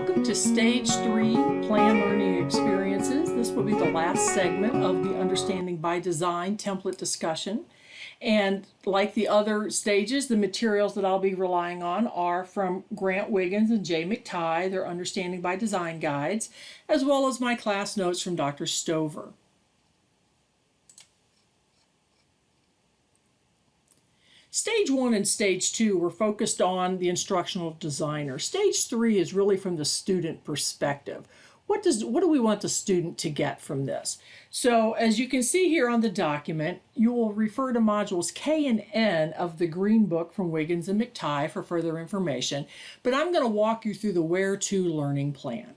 Welcome to Stage 3 Plan Learning Experiences. This will be the last segment of the Understanding by Design template discussion. And like the other stages, the materials that I'll be relying on are from Grant Wiggins and Jay McTighe, their Understanding by Design guides, as well as my class notes from Dr. Stover. Stage 1 and Stage 2 were focused on the instructional designer. Stage 3 is really from the student perspective. What do we want the student to get from this? So as you can see here on the document, you will refer to modules K and N of the Green Book from Wiggins and McTighe for further information, but I'm going to walk you through the Where To learning plan.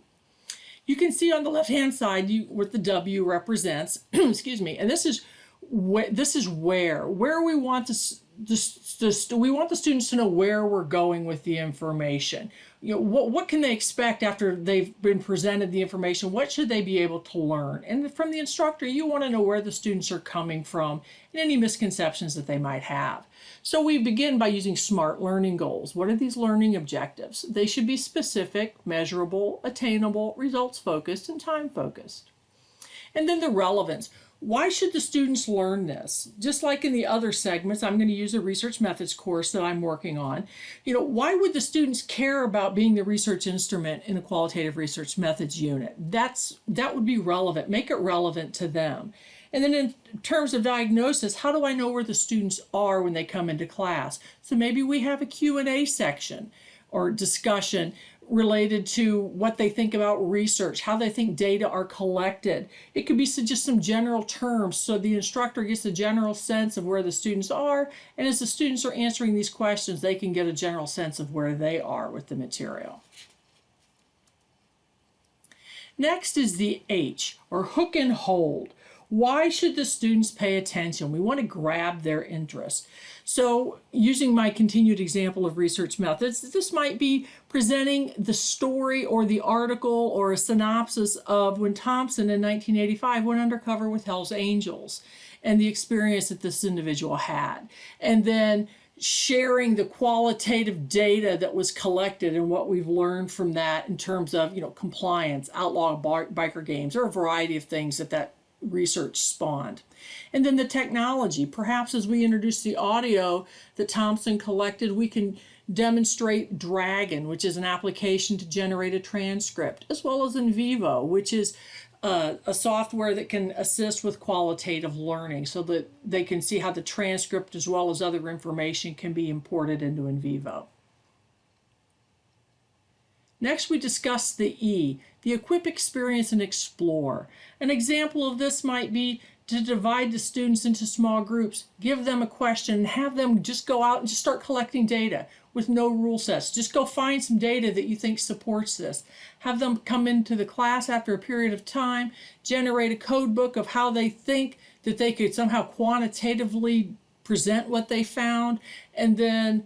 You can see on the left-hand side what the W represents, excuse me, and this is where we want we want the students to know where we're going with the information. You know, what can they expect after they've been presented the information? What should they be able to learn? And from the instructor, you want to know where the students are coming from and any misconceptions that they might have. So we begin by using SMART learning goals. What are these learning objectives? They should be specific, measurable, attainable, results-focused, and time-focused. And then the relevance. Why should the students learn this? Just like in the other segments, I'm going to use a research methods course that I'm working on. You know, why would the students care about being the research instrument in a qualitative research methods unit? That would be relevant. Make it relevant to them. And then in terms of diagnosis, how do I know where the students are when they come into class? So maybe we have a Q&A section or discussion related to what they think about research, how they think data are collected. It could be just some general terms so the instructor gets a general sense of where the students are, and as the students are answering these questions, they can get a general sense of where they are with the material. Next is the H, or hook and hold. Why should the students pay attention? We want to grab their interest. So using my continued example of research methods, this might be presenting the story or the article or a synopsis of when Thompson in 1985 went undercover with Hell's Angels and the experience that this individual had. And then sharing the qualitative data that was collected and what we've learned from that in terms of, you know, compliance, outlaw biker games, or a variety of things that research spawned. And then the technology. Perhaps as we introduce the audio that Thompson collected, we can demonstrate Dragon, which is an application to generate a transcript, as well as NVivo, which is a software that can assist with qualitative learning so that they can see how the transcript as well as other information can be imported into NVivo. Next, we discuss the E, the equip, experience, and explore. An example of this might be to divide the students into small groups, give them a question, and have them just go out and just start collecting data with no rule sets. Just go find some data that you think supports this. Have them come into the class after a period of time, generate a code book of how they think that they could somehow quantitatively present what they found, and then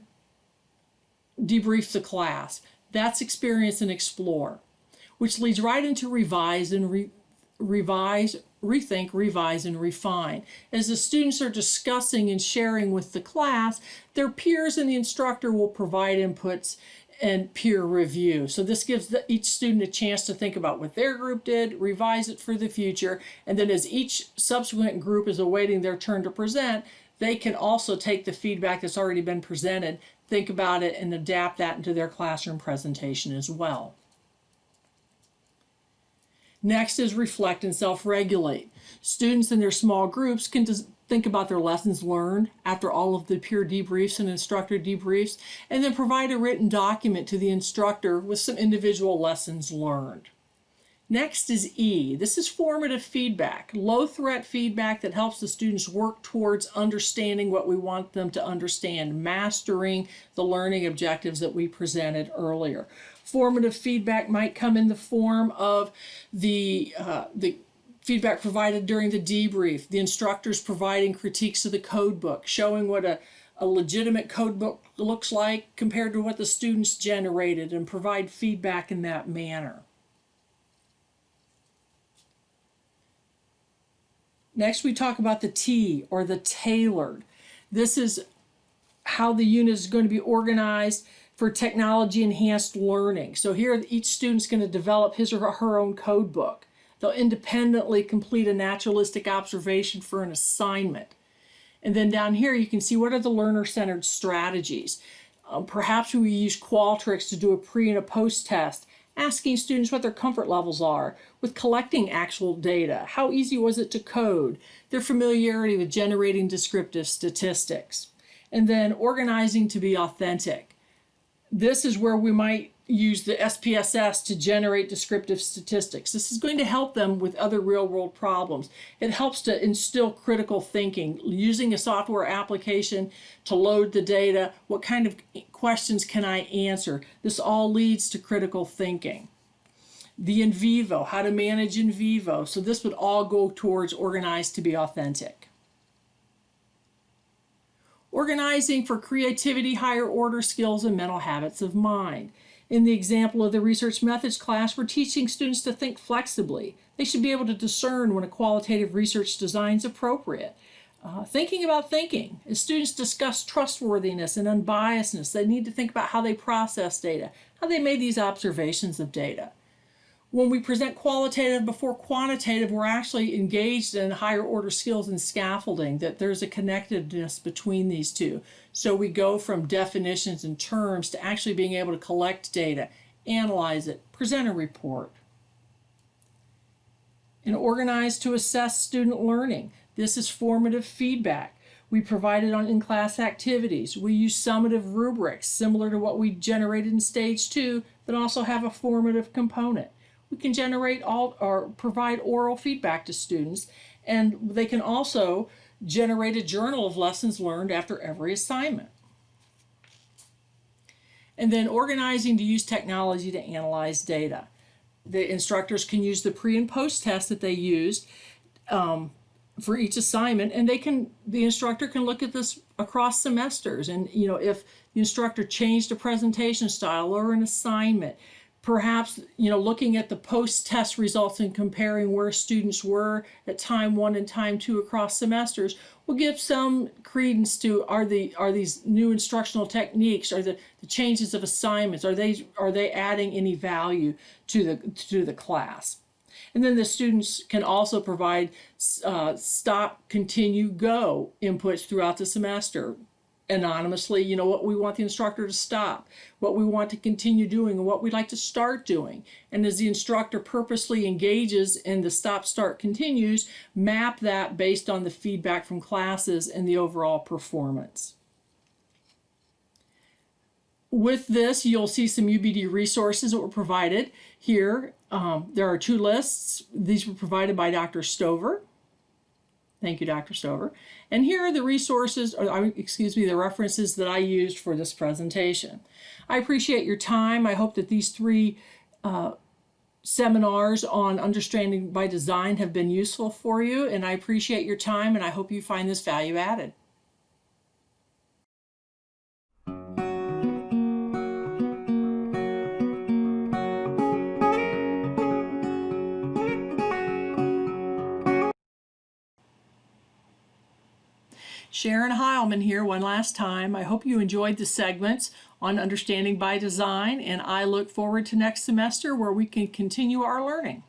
debrief the class. That's experience and explore, which leads right into revise and rethink, revise, and refine. As the students are discussing and sharing with the class, their peers and the instructor will provide inputs and peer review. So this gives each student a chance to think about what their group did, revise it for the future, and then as each subsequent group is awaiting their turn to present, they can also take the feedback that's already been presented, think about it, and adapt that into their classroom presentation as well. Next is reflect and self-regulate. Students in their small groups can just think about their lessons learned after all of the peer debriefs and instructor debriefs, and then provide a written document to the instructor with some individual lessons learned. Next is E. This is formative feedback, low-threat feedback that helps the students work towards understanding what we want them to understand, mastering the learning objectives that we presented earlier. Formative feedback might come in the form of the feedback provided during the debrief, the instructors providing critiques of the code book, showing what a legitimate code book looks like compared to what the students generated, and provide feedback in that manner. Next, we talk about the T, or the tailored. This is how the unit is going to be organized for technology enhanced learning. So here each student's going to develop his or her own code book. They'll independently complete a naturalistic observation for an assignment. And then down here you can see what are the learner-centered strategies. Perhaps we use Qualtrics to do a pre and a post test, asking students what their comfort levels are with collecting actual data. How easy was it to code? Their familiarity with generating descriptive statistics. And then organizing to be authentic. This is where we might use the SPSS to generate descriptive statistics. This is going to help them with other real-world problems. It helps to instill critical thinking, using a software application to load the data. What kind of questions can I answer? This all leads to critical thinking. The in vivo, how to manage in vivo. So this would all go towards organized to be authentic. Organizing for creativity, higher order skills, and mental habits of mind. In the example of the research methods class, we're teaching students to think flexibly. They should be able to discern when a qualitative research design is appropriate. Thinking about thinking. As students discuss trustworthiness and unbiasedness, they need to think about how they process data, how they made these observations of data. When we present qualitative before quantitative, we're actually engaged in higher order skills and scaffolding, that there's a connectedness between these two. So we go from definitions and terms to actually being able to collect data, analyze it, present a report. And organize to assess student learning. This is formative feedback. We provide it on in-class activities. We use summative rubrics, similar to what we generated in stage 2, that also have a formative component. We can generate or provide oral feedback to students, and they can also generate a journal of lessons learned after every assignment. And then organizing to use technology to analyze data. The instructors can use the pre and post test that they used for each assignment, and the instructor can look at this across semesters. And if the instructor changed a presentation style or an assignment, perhaps looking at the post-test results and comparing where students were at time 1 and time 2 across semesters will give some credence to are these new instructional techniques, are the changes of assignments, are they adding any value to the class. And then the students can also provide stop, continue, go inputs throughout the semester. Anonymously, what we want the instructor to stop, what we want to continue doing, and what we'd like to start doing. And as the instructor purposely engages in the stop, start, continues, map that based on the feedback from classes and the overall performance. With this, you'll see some UbD resources that were provided here. There are 2 lists. These were provided by Dr. Stover. Thank you, Dr. Stover. And here are the resources, the references that I used for this presentation. I appreciate your time. I hope that these 3 seminars on understanding by design have been useful for you, and I appreciate your time, and I hope you find this value added. Sharon Heilman here one last time. I hope you enjoyed the segments on understanding by design, and I look forward to next semester where we can continue our learning.